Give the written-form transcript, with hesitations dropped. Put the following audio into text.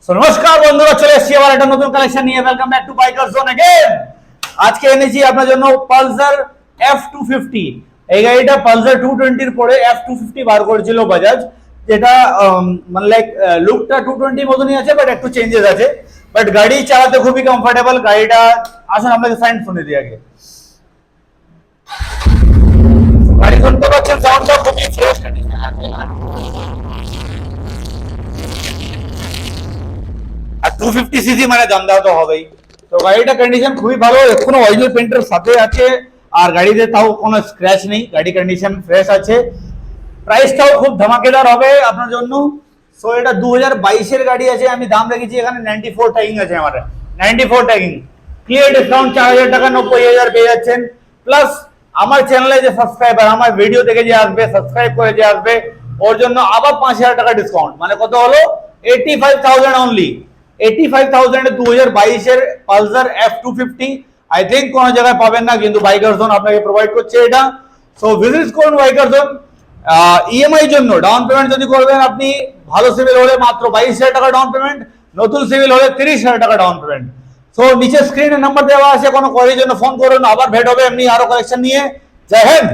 নমস্কার বন্ধুরা, চলে এসেছি আবার একটা নতুন কালেকশন নিয়ে। Welcome back to biker zone again. আজকে এনেছি আপনার জন্য পালসার F250। এই গাড়িটা পালসার 220 এর পরে F250 বার করেছিল বাজাজ, যেটা মানে লাইক লুকটা 220 মতনই আছে, বাট একটু চেঞ্জেস আছে। বাট গাড়ি চালাতে খুবই কমফোর্টেবল। গাড়িটা আসুন আপনাকে সাইন শুনে দিই আগে। গাড়ি শুনতে পাচ্ছেন, সাউন্ডটা খুবই ফ্রেশ কন্ডিশন আছে। আর 250 সিসি মানে দাম দেওয়া তো হবেই। তো গাড়িটা কন্ডিশন খুবই ভালো, এখনো অরিজিনাল পেন্টের সাথে আছে। আর গাড়িতে তাও কোনো স্ক্র্যাচ নেই, গাড়ি কন্ডিশন ফ্রেশ আছে। প্রাইসটাও খুব ধামাকেদার হবে আপনার জন্য। সো এটা 2022 এর গাড়ি আছে, আমি দাম রেখেছি এখানে 94 ট্যাগিং আছে আমার। 94 ট্যাগিং, ক্লিয়ার ডিসকাউন্ট 4000 টাকা 90000 পেয়ে যাচ্ছেন। প্লাস আমার চ্যানেলে যে সাবস্ক্রাইবার, আমার ভিডিও দেখে যে আসবে, সাবস্ক্রাইব করে যে আসবে, ওর জন্য আবার 5000 টাকা ডিসকাউন্ট। মানে কত হলো? 85000 অনলি। 85,000 2022 এর পালসার F250 আই থিঙ্ক কোন জায়গায় পাবেন না, কিন্তু বাইকার জোন আপনাকে প্রোভাইড করছে এটা। সো ভিজিট করুন বাইকার জোন। ইএমআই জন্য ডাউন পেমেন্ট যদি করবেন আপনি, ভালো সিভিল হলে মাত্র 22,000 টাকা ডাউন পেমেন্ট, নতুন সিভিল হলে 30,000 টাকা ডাউন পেমেন্ট। সো নিচে স্ক্রিনে নাম্বার দেওয়া আছে, কোনো কোয়ারির জন্য ফোন করুন। আবার ভেট হবে এমনি আরো কালেকশন নিয়ে। জয় হিন্দ।